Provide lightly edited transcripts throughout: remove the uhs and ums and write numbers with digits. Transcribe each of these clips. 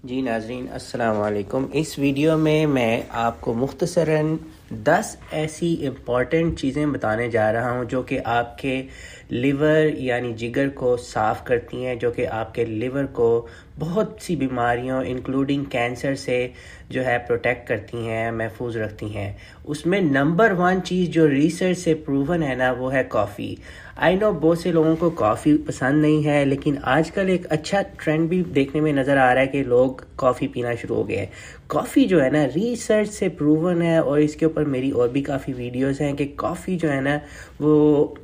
जी नाज़रीन अस्सलाम वालेकुम। इस वीडियो में मैं आपको मुख्तसरन 10 ऐसी इम्पॉर्टेंट चीज़ें बताने जा रहा हूं जो कि आपके लिवर यानी जिगर को साफ़ करती हैं, जो कि आपके लिवर को बहुत सी बीमारियों इंक्लूडिंग कैंसर से जो है प्रोटेक्ट करती हैं, महफूज रखती हैं। उसमें नंबर 1 चीज़ जो रिसर्च से प्रूवन है ना, वो है कॉफ़ी। आई नो बहुत से लोगों को कॉफ़ी पसंद नहीं है, लेकिन आजकल एक अच्छा ट्रेंड भी देखने में नज़र आ रहा है कि लोग कॉफ़ी पीना शुरू हो गए हैं। कॉफ़ी जो है ना रिसर्च से प्रूवन है, और इसके ऊपर मेरी और भी काफ़ी वीडियोस हैं कि कॉफ़ी जो है ना वो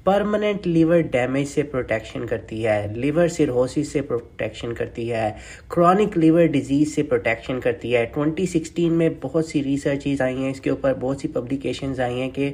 परमानेंट लिवर डैमेज से प्रोटेक्शन करती है, लिवर सिरोसिस से प्रोटेक्शन करती है, क्रॉनिक लिवर डिजीज़ से प्रोटेक्शन करती है। 2016 में बहुत सी रिसर्चेस आई हैं इसके ऊपर, बहुत सी पब्लिकेशंस आई हैं कि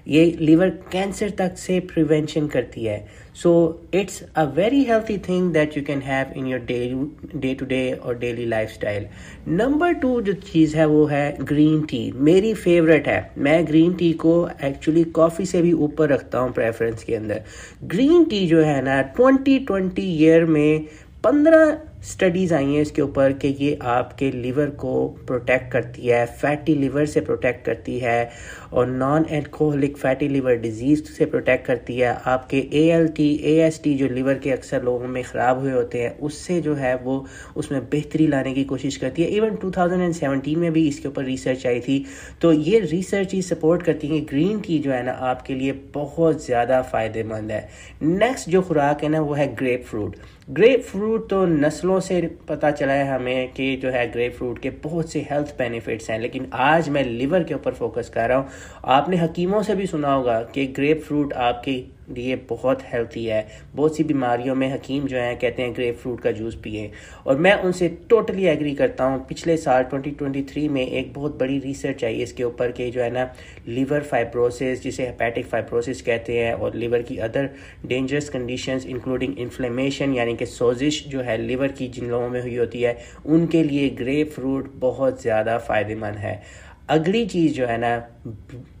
ये लिवर कैंसर तक से प्रिवेंशन करती है। So it's a very healthy thing that you can have in your day to day और डेली लाइफस्टाइल। नंबर 2 जो चीज़ है वो है ग्रीन टी। मेरी फेवरेट है, मैं ग्रीन टी को एक्चुअली कॉफ़ी से भी ऊपर रखता हूँ प्रेफरेंस के अंदर। ग्रीन टी जो है ना 2020 ईयर में 15 स्टडीज़ आई हैं इसके ऊपर कि ये आपके लिवर को प्रोटेक्ट करती है, फैटी लिवर से प्रोटेक्ट करती है, और non alcoholic fatty liver disease से प्रोटेक्ट करती है। आपके ALT AST जो लिवर के अक्सर लोगों में ख़राब हुए होते हैं, उससे जो है वो उसमें बेहतरी लाने की कोशिश करती है। इवन 2017 में भी इसके ऊपर रिसर्च आई थी। तो ये रिसर्च ही सपोर्ट करती है कि ग्रीन टी जो है ना आपके लिए बहुत ज़्यादा फ़ायदेमंद है। नेक्स्ट जो खुराक है ना वो है ग्रेप फ्रूट। ग्रेप फ्रूट तो नस्लों से पता चला है हमें कि जो है ग्रेप फ्रूट के बहुत से हेल्थ बेनिफिट्स हैं, लेकिन आज मैं लिवर के ऊपर फोकस कर रहा हूँ। आपने हकीमों से भी सुना होगा कि ग्रेप फ्रूट आपके लिए बहुत हेल्थी है। बहुत सी बीमारियों में हकीम जो हैं कहते हैं ग्रेप फ्रूट का जूस पिए, और मैं उनसे टोटली एग्री करता हूँ। पिछले साल 2023 में एक बहुत बड़ी रिसर्च आई इसके ऊपर कि जो है ना लिवर फाइब्रोसिस, जिसे हेपेटिक फाइब्रोसिस कहते हैं, और लिवर की other dangerous conditions including inflammation यानी कि सोजिश जो है लिवर की जिन लोगों में हुई होती है, उनके लिए ग्रेप फ्रूट बहुत ज़्यादा फ़ायदेमंद है। अगली चीज़ जो है ना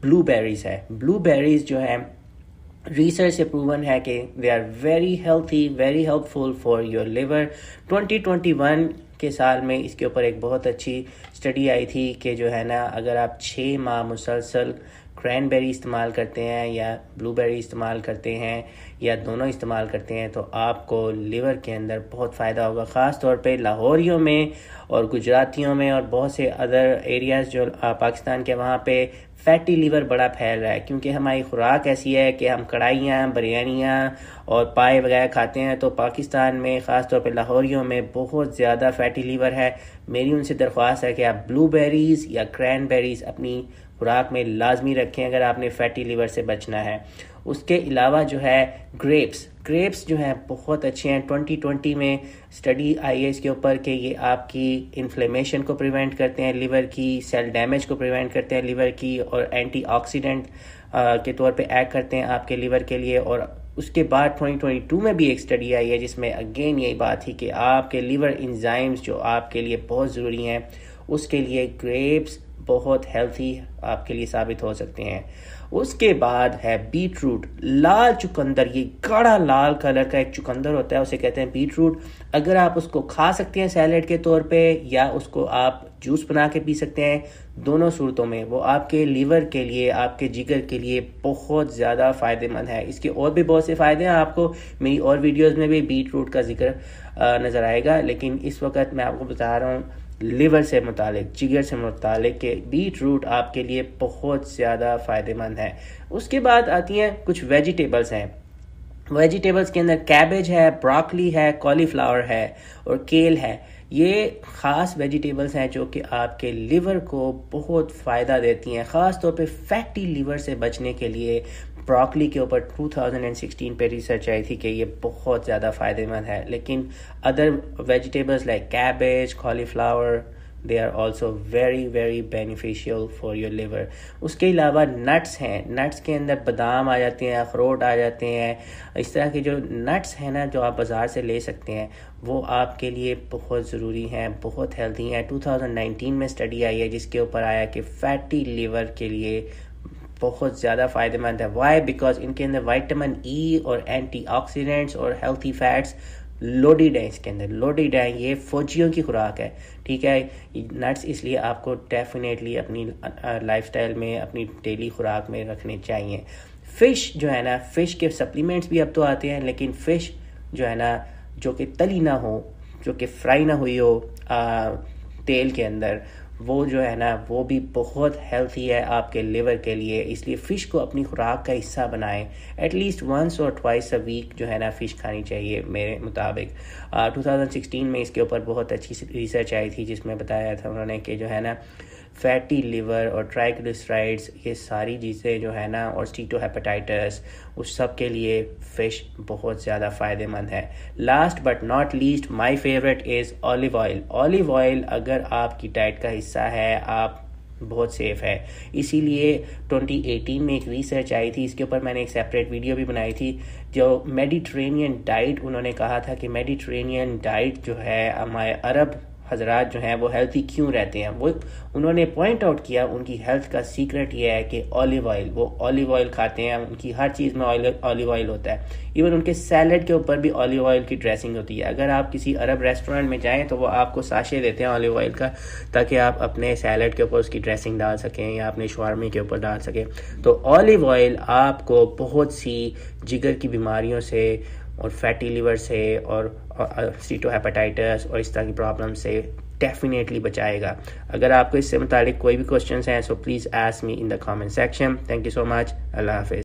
ब्लूबेरीज है। ब्लूबेरीज जो है रिसर्च से प्रूवन है कि they are very healthy, very helpful for your liver. 2021 के साल में इसके ऊपर एक बहुत अच्छी स्टडी आई थी कि जो है ना अगर आप 6 माह मुसलसल क्रैनबेरी इस्तेमाल करते हैं या ब्लूबेरी इस्तेमाल करते हैं या दोनों इस्तेमाल करते हैं, तो आपको लिवर के अंदर बहुत फ़ायदा होगा। ख़ास तौर पे लाहौरियों में और गुजरातियों में और बहुत से अदर एरियाज़ जो पाकिस्तान के, वहाँ पे फैटी लिवर बड़ा फैल रहा है, क्योंकि हमारी खुराक ऐसी है कि हम कढ़ाइयाँ, बिरयानियाँ और पाए वगैरह खाते हैं। तो पाकिस्तान में ख़ास तौर पे लाहौरियों में बहुत ज़्यादा फैटी लिवर है। मेरी उनसे दरख्वास्त है कि आप ब्लूबेरीज़ या क्रैनबेरीज़ अपनी खुराक में लाजमी रखें अगर आपने फैटी लिवर से बचना है। उसके अलावा जो है ग्रेप्स जो हैं बहुत अच्छे हैं। 2020 में स्टडी आई है इसके ऊपर कि ये आपकी इन्फ्लेमेशन को प्रिवेंट करते हैं, लिवर की सेल डैमेज को प्रिवेंट करते हैं लिवर की, और एंटीऑक्सीडेंट के तौर पे एक्ट करते हैं आपके लिवर के लिए। और उसके बाद 2022 में भी एक स्टडी आई है जिसमें अगेन यही बात थी कि आपके लिवर इंजाइम्स जो आपके लिए बहुत ज़रूरी हैं, उसके लिए ग्रेप्स बहुत हेल्थी आपके लिए साबित हो सकते हैं। उसके बाद है बीटरूट, लाल चुकंदर। ये गाढ़ा लाल कलर का एक चुकंदर होता है, उसे कहते हैं बीटरूट। अगर आप उसको खा सकते हैं सैलेड के तौर पे, या उसको आप जूस बना के पी सकते हैं, दोनों सूरतों में वो आपके लिवर के लिए, आपके जिगर के लिए बहुत ज़्यादा फ़ायदेमंद है। इसके और भी बहुत से फ़ायदे हैं, आपको मेरी और वीडियोज़ में भी बीटरूट का जिक्र नज़र आएगा, लेकिन इस वक्त मैं आपको बता रहा हूँ लिवर से मुतालिक, जिगर से मुतालिक के बीटरूट आपके लिए बहुत ज़्यादा फ़ायदेमंद है। उसके बाद आती हैं कुछ वेजिटेबल्स हैं। वेजिटेबल्स के अंदर कैबेज है, ब्रोकली है, कॉलीफ्लावर है और केल है। ये ख़ास वेजिटेबल्स हैं जो कि आपके लिवर को बहुत फ़ायदा देती हैं। ख़ास तौर पे फैटी लिवर से बचने के लिए ब्रोकली के ऊपर 2016 पे रिसर्च आई थी कि ये बहुत ज़्यादा फ़ायदेमंद है। लेकिन other vegetables like cabbage, cauliflower, they are also very very beneficial for your liver. उसके अलावा नट्स हैं, नट्स के अंदर बादाम आ जाते हैं, अखरोट आ जाते हैं। इस तरह के जो नट्स हैं ना जो आप बाज़ार से ले सकते हैं, वो आपके लिए बहुत ज़रूरी हैं, बहुत हेल्थी हैं। 2019 में स्टडी आई है जिसके ऊपर आया कि फैटी लिवर के लिए बहुत ज़्यादा फ़ायदेमंद है। वाई? बिकॉज इनके अंदर विटामिन ई और एंटीऑक्सीडेंट्स और हेल्थी फैट्स लोडेड है, इसके अंदर लोडेड है, ये फौजियों की खुराक है, ठीक है। नट्स इसलिए आपको डेफिनेटली अपनी लाइफस्टाइल में, अपनी डेली खुराक में रखने चाहिए। फ़िश जो है ना, फ़िश के सप्लीमेंट्स भी अब तो आते हैं, लेकिन फ़िश जो है ना, जो कि तली ना हो, जो कि फ्राई ना हुई हो तेल के अंदर, वो जो है ना वो भी बहुत हेल्थी है आपके लिवर के लिए। इसलिए फ़िश को अपनी खुराक का हिस्सा बनाएं। एटलीस्ट वंस और ट्वाइस अ वीक जो है ना फ़िश खानी चाहिए मेरे मुताबिक। 2016 में इसके ऊपर बहुत अच्छी रिसर्च आई थी जिसमें बताया था उन्होंने कि जो है ना फैटी लिवर और ट्राइग्लिसराइड्स, ये सारी चीज़ें जो है ना, और स्टीटोहेपेटाइटिस, उस सब के लिए फ़िश बहुत ज़्यादा फ़ायदेमंद है। Last but not least, my favourite is olive oil. Olive oil अगर आपकी डाइट का हिस्सा है, आप बहुत सेफ़ है। इसीलिए 2018 में एक रिसर्च आई थी, इसके ऊपर मैंने एक सेपरेट वीडियो भी बनाई थी। जो मेडिटेरेनियन डाइट, उन्होंने कहा था कि मेडिटेरेनियन डाइट जो है, हमारे अरब हजरात जो हैं वो हेल्थी क्यों रहते हैं, वो उन्होंने पॉइंट आउट किया उनकी हेल्थ का सीक्रेट ये है कि ऑलिव ऑयल, वो ऑलिव ऑयल खाते हैं, उनकी हर चीज़ में ऑलिव ऑयल होता है। इवन उनके सैलड के ऊपर भी ऑलिव ऑयल की ड्रेसिंग होती है। अगर आप किसी अरब रेस्टोरेंट में जाएं तो वो आपको साशे देते हैं ऑलिव ऑयल का, ताकि आप अपने सैलड के ऊपर उसकी ड्रेसिंग डाल सकें या अपने शवारमे के ऊपर डाल सकें। तो ऑलिव ऑयल आपको बहुत सी जिगर की बीमारियों से और फैटी लिवर से और स्टीटोहेपेटाइटिस और इस तरह की प्रॉब्लम से डेफिनेटली बचाएगा। अगर आपको इससे मुतालिक कोई भी क्वेश्चंस हैं, so please ask me in the comment section. Thank you so much. अल्लाह हाफिज़।